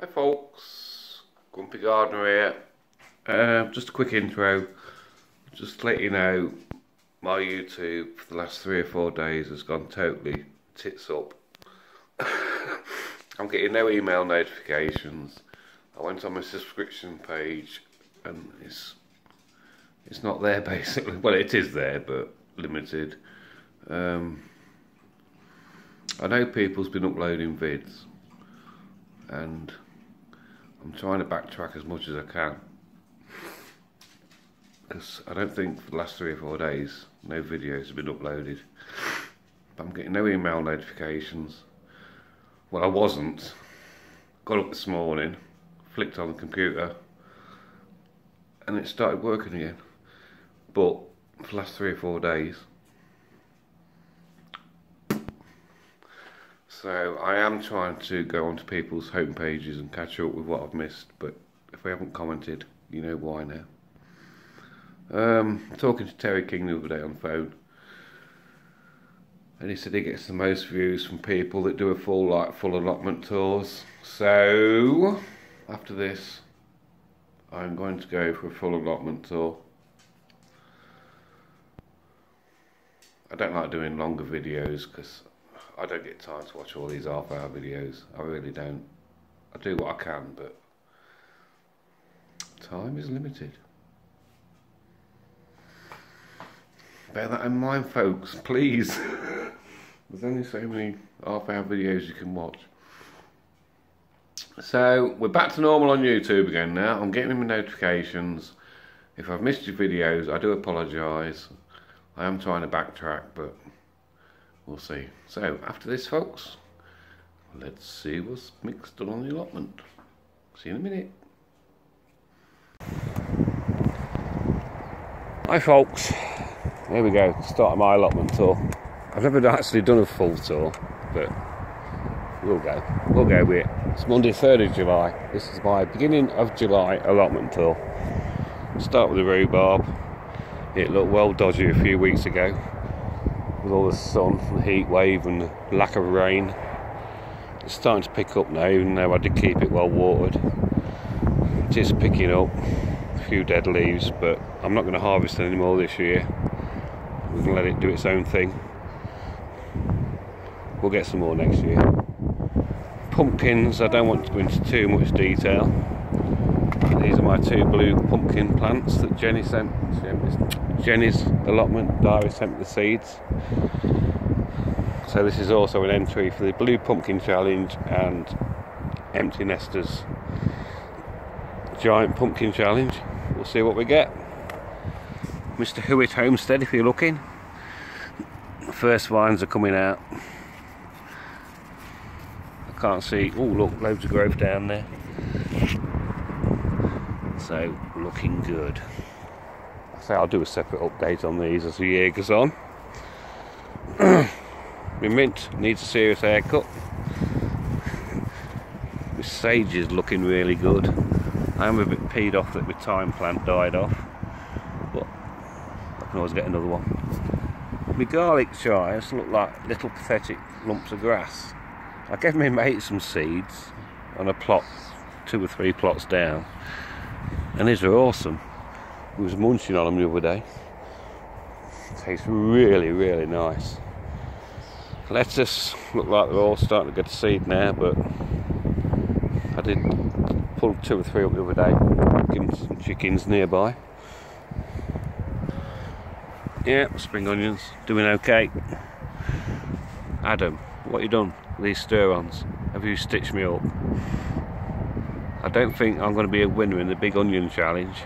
Hi folks, Grumpy Gardener here. Just a quick intro, just to let you know my YouTube for the last 3 or 4 days has gone totally tits up. I'm getting no email notifications. I went on my subscription page and it's not there basically. Well, it is there but limited. I know people's been uploading vids and I'm trying to backtrack as much as I can, because I don't think for the last 3 or 4 days no videos have been uploaded. But I'm getting no email notifications. Well, I wasn't. Got up this morning, flicked on the computer and it started working again. But for the last 3 or 4 days. So I am trying to go onto people's home pages and catch up with what I've missed, but if they haven't commented, you know why now. Talking to Terry King the other day on the phone, and he said he gets the most views from people that do a full allotment tours. So after this, I'm going to go for a full allotment tour. I don't like doing longer videos because I don't get time to watch all these half-hour videos. I really don't. I do what I can, but time is limited. Bear that in mind, folks, please. There's only so many half-hour videos you can watch. So we're back to normal on YouTube again now. I'm getting my notifications. If I've missed your videos, I do apologise. I am trying to backtrack, but we'll see. So after this, folks, let's see what's mixed on the allotment. See you in a minute. Hi folks, here we go, start my allotment tour. I've never actually done a full tour, but we'll go with it. It's Monday 3rd of July. This is my beginning of July allotment tour. Start with the rhubarb. It looked well dodgy a few weeks ago with all the sun, the heat wave and the lack of rain. It's starting to pick up now, even though I did keep it well watered. It is picking up, a few dead leaves, but I'm not going to harvest any more this year. We're going to let it do its own thing. We'll get some more next year. Pumpkins, I don't want to go into too much detail. These are my 2 blue pumpkin plants that Jenny's allotment diary sent me the seeds. So this is also an entry for the Blue Pumpkin Challenge and Empty Nesters Giant Pumpkin Challenge. We'll see what we get. Mr. Hewitt Homestead, if you're looking. The first vines are coming out. I can't see. Oh look, loads of growth down there. So looking good. So I'll do a separate update on these as the year goes on. My mint needs a serious haircut. My sage is looking really good. I am a bit peed off that my thyme plant died off, but I can always get another one. My garlic chives look like little pathetic lumps of grass. I gave my mate some seeds on a plot, 2 or 3 plots down, and these are awesome. He was munching on them the other day. Tastes really, really nice. Lettuce look like they're all starting to get a seed now, but I did pull 2 or 3 up the other day. Give them some chickens nearby. Yeah, spring onions doing okay. Adam, what you done with these stir-ons? Have you stitched me up? I don't think I'm going to be a winner in the big onion challenge.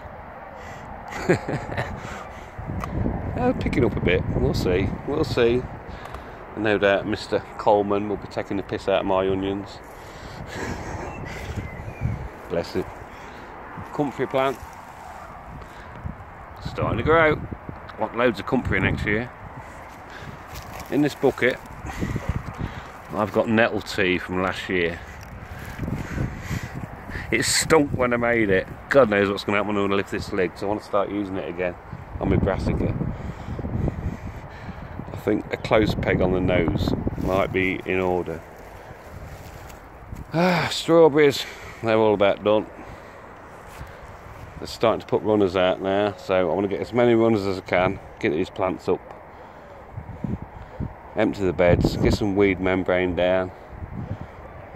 Picking up a bit. We'll see. We'll see. And no doubt Mr. Coleman will be taking the piss out of my onions. Bless it. Comfrey plant. Starting to grow. Want loads of comfrey next year. In this bucket, I've got nettle tea from last year. It stunk when I made it. God knows what's going to happen when I lift this lid, so I want to start using it again on my brassica. I think a close peg on the nose might be in order. Strawberries they're all about done. They're starting to put runners out now, so I want to get as many runners as I can, get these plants up, empty the beds, get some weed membrane down,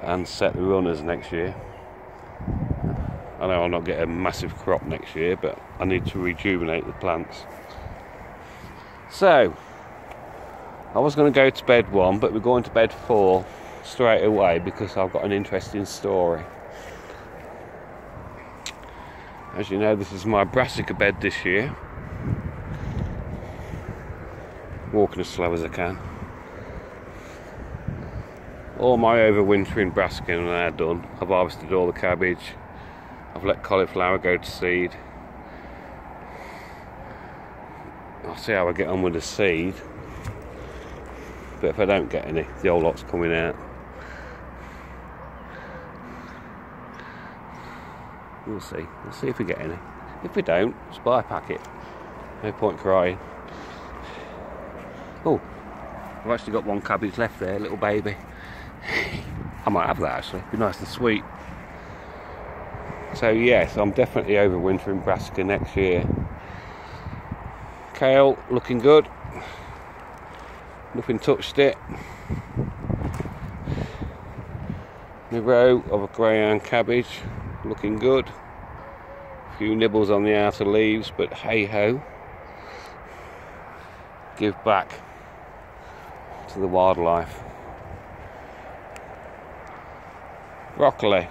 and set the runners next year. I know I'll not get a massive crop next year, but I need to rejuvenate the plants. So, I was going to go to bed 1, but we're going to bed 4 straight away because I've got an interesting story. As you know, this is my brassica bed this year. Walking as slow as I can. All my overwintering brassica are now done. I've harvested all the cabbage. I've let cauliflower go to seed. I'll see how I get on with the seed. But if I don't get any, the whole lot's coming out. We'll see. We'll see if we get any. If we don't, just buy a packet. No point crying. Oh, I've actually got one cabbage left there, little baby. I might have that actually. Be nice and sweet. So yes, I'm definitely overwintering brassica next year. Kale looking good. Nothing touched it. My row of a greyhound cabbage looking good. A few nibbles on the outer leaves, but hey ho. Give back to the wildlife. Broccoli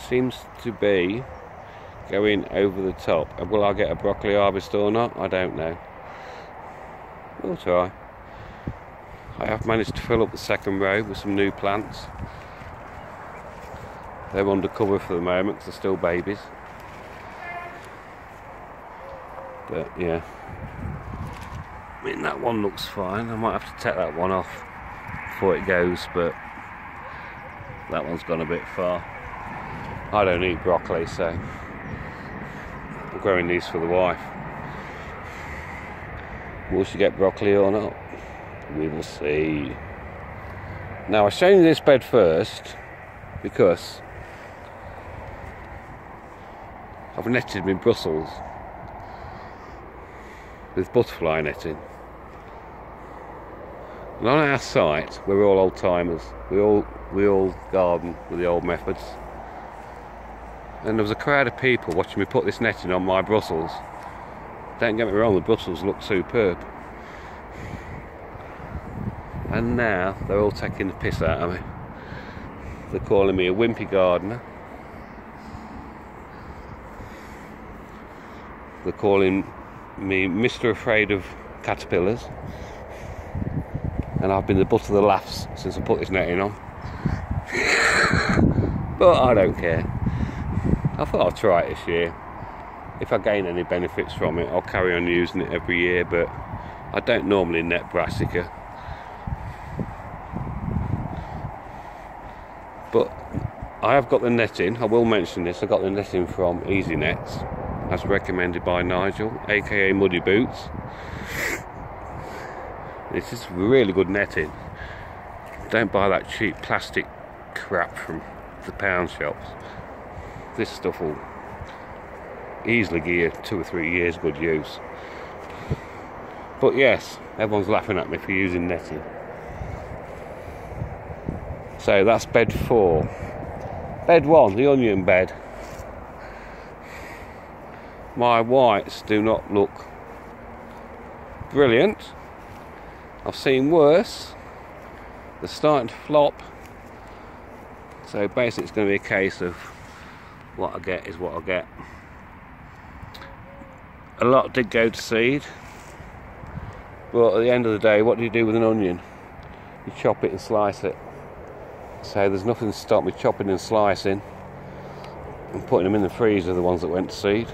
seems to be going over the top. Will I get a broccoli harvest or not? I don't know. We'll try. I have managed to fill up the second row with some new plants. They're under cover for the moment because they're still babies. But yeah, I mean that one looks fine. I might have to take that one off before it goes, but that one's gone a bit far. I don't eat broccoli, so I'm growing these for the wife. Will she get broccoli or not? We will see. Now I've shown you this bed first because I've netted my Brussels with butterfly netting. And on our site, we're all old timers. We all garden with the old methods. And there was a crowd of people watching me put this netting on my Brussels. Don't get me wrong, the Brussels look superb. And now they're all taking the piss out of me. They're calling me a wimpy gardener. They're calling me Mr. Afraid of Caterpillars. And I've been the butt of the laughs since I put this netting on. But I don't care. I thought I'd try it this year. If I gain any benefits from it, I'll carry on using it every year, but I don't normally net brassica. But I have got the netting, I will mention this, I got the netting from Easy Nets, as recommended by Nigel, aka Muddy Boots. This is really good netting. Don't buy that cheap plastic crap from the pound shops. This stuff will easily give you 2 or 3 years good use. But yes, everyone's laughing at me for using netting. So that's bed 4. Bed 1, the onion bed. My whites do not look brilliant. I've seen worse. They're starting to flop. So basically it's going to be a case of what I get is what I get. A lot did go to seed, but at the end of the day, what do you do with an onion? You chop it and slice it. So there's nothing to stop me chopping and slicing and putting them in the freezer, the ones that went to seed.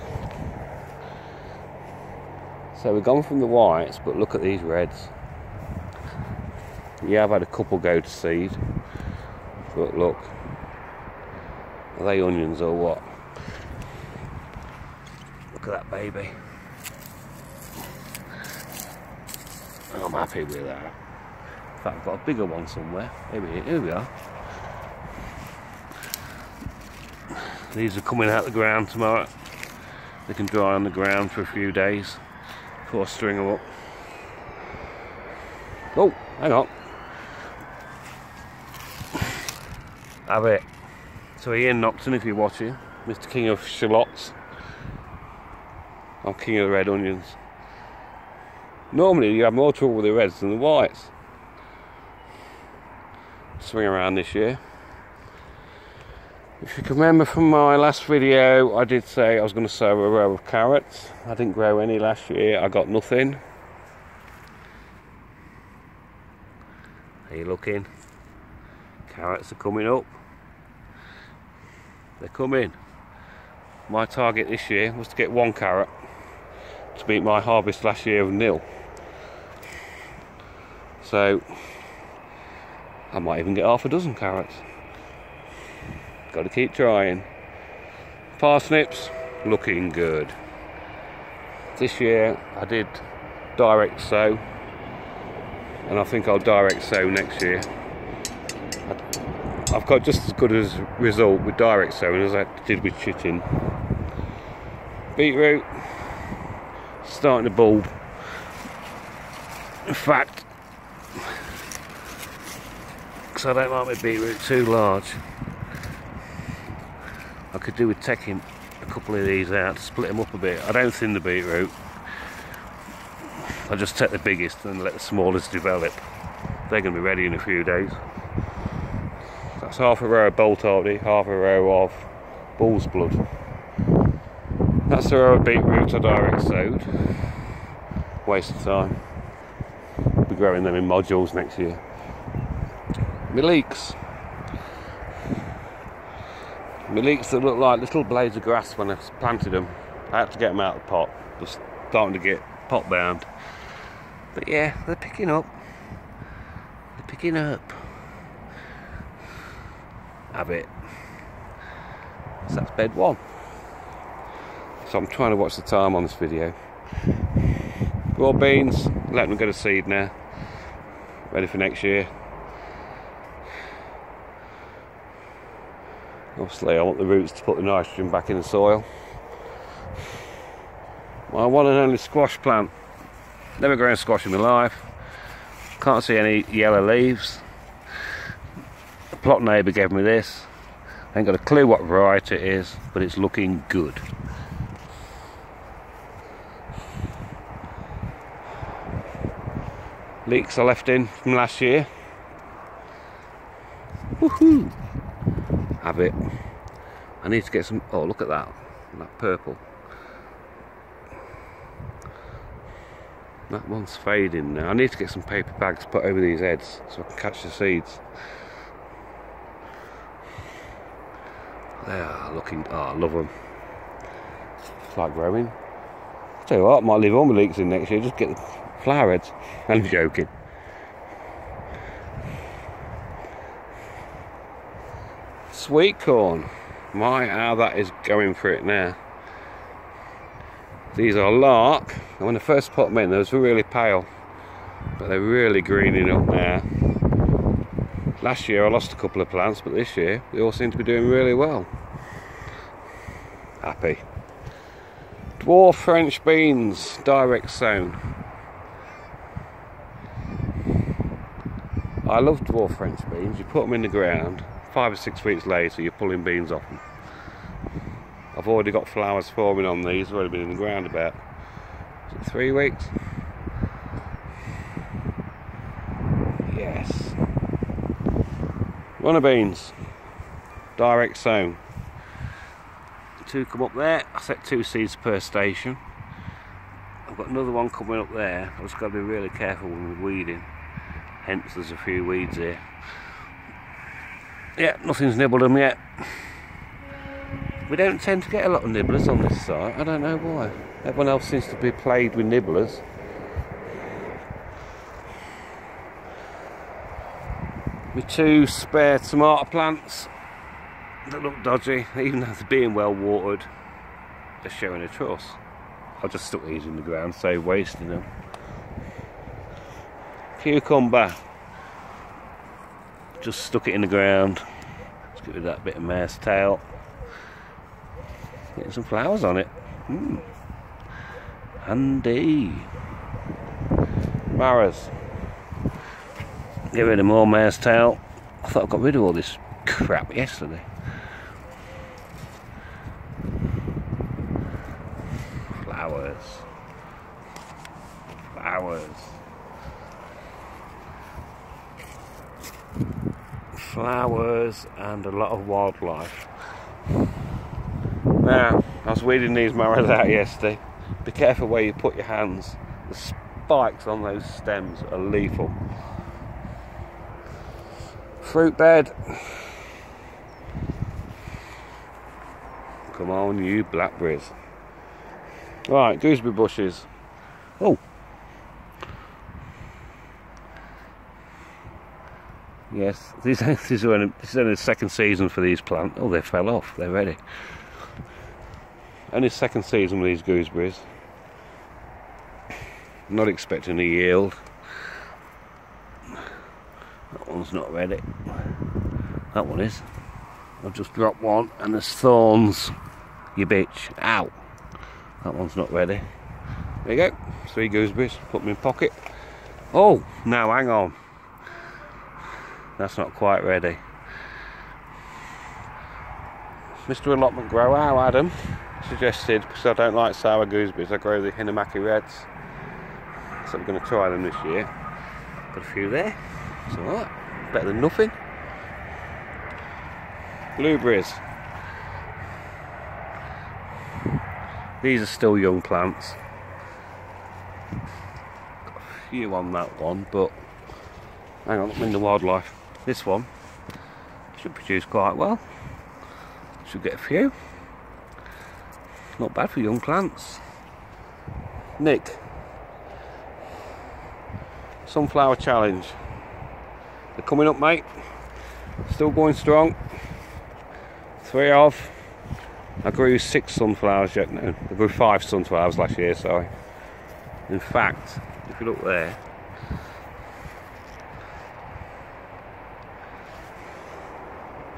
So we've gone from the whites, but look at these reds. Yeah, I've had a couple go to seed, but look, are they onions or what? Look at that baby. I'm happy with that. In fact, I've got a bigger one somewhere. Here we are. These are coming out the ground tomorrow. They can dry on the ground for a few days before I string them up. Oh, hang on. Have it. So Ian Nocton, if you're watching, Mr. King of Shallots. I'm king of the red onions. Normally you have more trouble with the reds than the whites. Swing around this year. If you can remember from my last video, I did say I was going to sow a row of carrots. I didn't grow any last year, I got nothing. Are you looking? Carrots are coming up. They're coming. My target this year was to get 1 carrot to beat my harvest last year of 0. So I might even get half a dozen carrots. Got to keep trying. Parsnips looking good. This year I did direct sow, and I think I'll direct sow next year. I've got just as good a result with direct sowing as I did with chitting. Beetroot starting to bulb. In fact, because I don't like my beetroot too large, I could do with taking a couple of these out to split them up a bit. I don't thin the beetroot. I just take the biggest and let the smallest develop. They're going to be ready in a few days. That's half a row of bolt hardy, half a row of bull's blood. That's the row of beetroot I direct sowed. Waste of time. I'll be growing them in modules next year. My leeks. My leeks that look like little blades of grass when I planted them. I had to get them out of the pot. Just starting to get pot bound. But yeah, they're picking up. They're picking up. Have it. So that's bed 1. So I'm trying to watch the time on this video. Raw beans, let them go to seed now. Ready for next year. Obviously I want the roots to put the nitrogen back in the soil. My one and only squash plant. Never grown squash in my life. Can't see any yellow leaves. The plot neighbour gave me this. I ain't got a clue what variety it is, but it's looking good. Leeks I left in from last year. Woohoo! Have it. I need to get some. Oh, look at that. That purple. That one's fading now. I need to get some paper bags put over these heads so I can catch the seeds. They are looking. Oh, I love them. It's like growing. I'll tell you what, I might leave all my leeks in next year. Just get the flower heads. I'm joking. Sweet corn. My, how that is going for it now. These are lark, and when I first put them in, they was really pale, but they're really greening up now. Last year I lost a couple of plants, but this year they all seem to be doing really well. Happy. Dwarf French beans, direct sown. I love dwarf French beans. You put them in the ground, 5 or 6 weeks later you're pulling beans off them. I've already got flowers forming on these. They've already been in the ground about 3 weeks. Yes. Runner beans, direct sown. 2 come up there. I set 2 seeds per station. I've got another one coming up there. I've just got to be really careful with weeding. Hence there's a few weeds here. Yeah, nothing's nibbled them yet. We don't tend to get a lot of nibblers on this site. I don't know why. Everyone else seems to be plagued with nibblers. My 2 spare tomato plants that look dodgy, even though they're being well watered, they're showing a truss. I'll just stuck these in the ground, save wasting them. Cucumber, just stuck it in the ground. Let's give it that bit of mare's tail. Getting some flowers on it. Handy. Maras. Get rid of more mare's tail. I thought I got rid of all this crap yesterday. Flowers. Flowers. Flowers and a lot of wildlife. Now, I was weeding these maras out yesterday. Be careful where you put your hands. The spikes on those stems are lethal. Fruit bed. Come on, you blackberries. Right, gooseberry bushes. Oh. Yes, this is only the second season for these plants. Oh, they fell off. They're ready. Only second season with these gooseberries. Not expecting a yield. That one's not ready. That one is. I've just dropped one and there's thorns. You bitch. Ow. That one's not ready. There you go. 3 gooseberries. Put them in pocket. Oh, now hang on. That's not quite ready. Mr. Allotment Grower, Adam, suggested, because I don't like sour gooseberries, I grow the Hinamaki Reds. So I'm going to try them this year. Got a few there. It's alright. Better than nothing. Blueberries. These are still young plants. Got a few on that one, but hang on, I'm in the wildlife. This one should produce quite well. Should get a few. Not bad for young plants. Nick. Sunflower challenge. They're coming up, mate. Still going strong. 3 off. I grew 6 sunflowers yet. No, I grew 5 sunflowers last year, sorry. In fact, if you look there,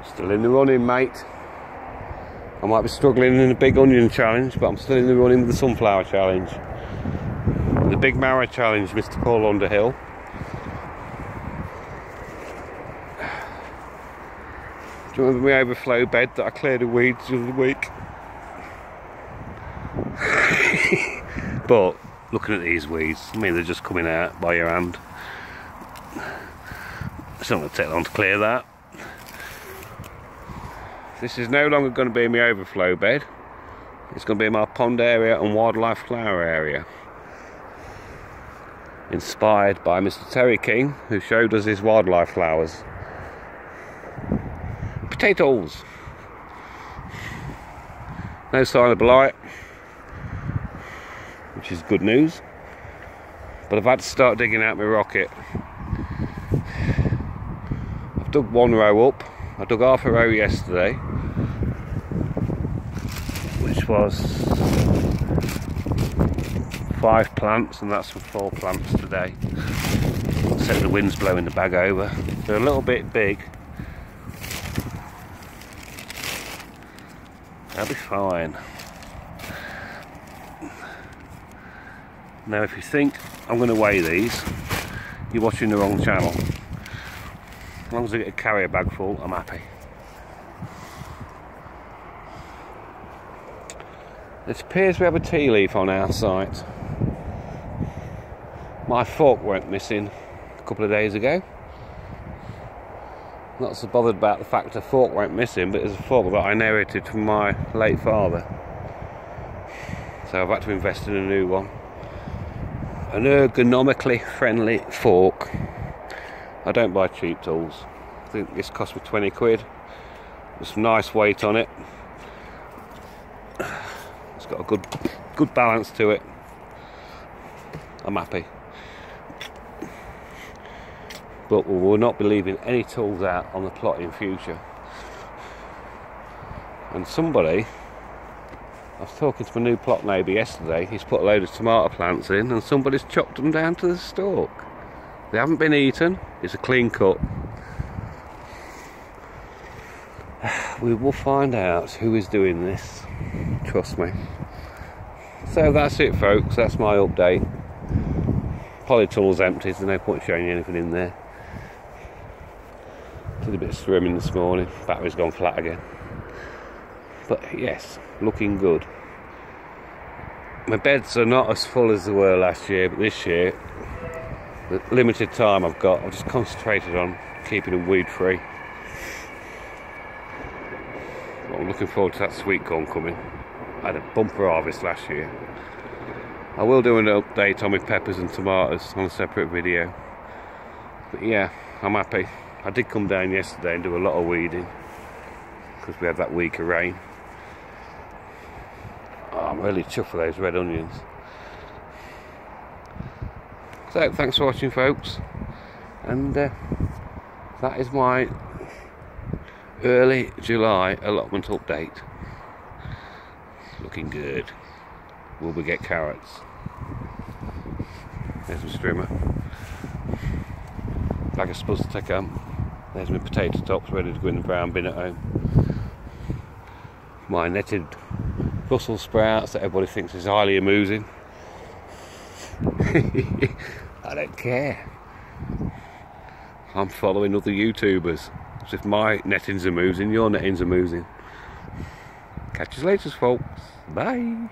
still in the running, mate. I might be struggling in the big onion challenge, but I'm still in the running with the sunflower challenge. The big Mara challenge, Mr. Paul Underhill. Do you remember my overflow bed that I cleared of weeds the other week? But looking at these weeds, I mean, they're just coming out by your hand. It's not going to take long to clear that. This is no longer going to be my overflow bed. It's going to be my pond area and wildlife flower area. Inspired by Mr. Terry King, who showed us his wildlife flowers. Potatoes. No sign of blight, which is good news. But I've had to start digging out my rocket. I've dug 1 row up. I dug half a row yesterday, which was 5 plants, and that's for 4 plants today. Except the wind's blowing the bag over. They're a little bit big. They'll be fine. Now if you think I'm going to weigh these, you're watching the wrong channel. As long as I get a carrier bag full, I'm happy. It appears we have a tea leaf on our site. My fork went missing a couple of days ago. Not so bothered about the fact the fork went missing, but it's a fork that I inherited from my late father. So I've had to invest in a new one. An ergonomically friendly fork. I don't buy cheap tools. I think this cost me 20 quid. There's some nice weight on it. It's got a good balance to it. I'm happy. But we will not be leaving any tools out on the plot in future. And somebody, I was talking to my new plot neighbour yesterday, he's put a load of tomato plants in and somebody's chopped them down to the stalk. They haven't been eaten, it's a clean cut. We will find out who is doing this. trust me. So that's it, folks. That's my update. Polytunnel's empty, there's no point showing you anything in there. Did a bit of swimming this morning, battery's gone flat again. But yes, looking good. My beds are not as full as they were last year, but this year, the limited time I've got, I've just concentrated on keeping them weed free. I'm looking forward to that sweet corn coming. I had a bumper harvest last year. I will do an update on my peppers and tomatoes on a separate video. But yeah, I'm happy. I did come down yesterday and do a lot of weeding because we had that week of rain. Oh, I'm really chuffed for those red onions. So thanks for watching, folks, and that is my early July allotment update. Looking good. Will we get carrots? There's my strimmer. Bag of spuds to take home. There's my potato tops ready to go in the brown bin at home. My netted Brussels sprouts that everybody thinks is highly amusing. I don't care. I'm following other YouTubers. So if my netting's amusing, your netting's amusing. Catch you later, folks. Bye.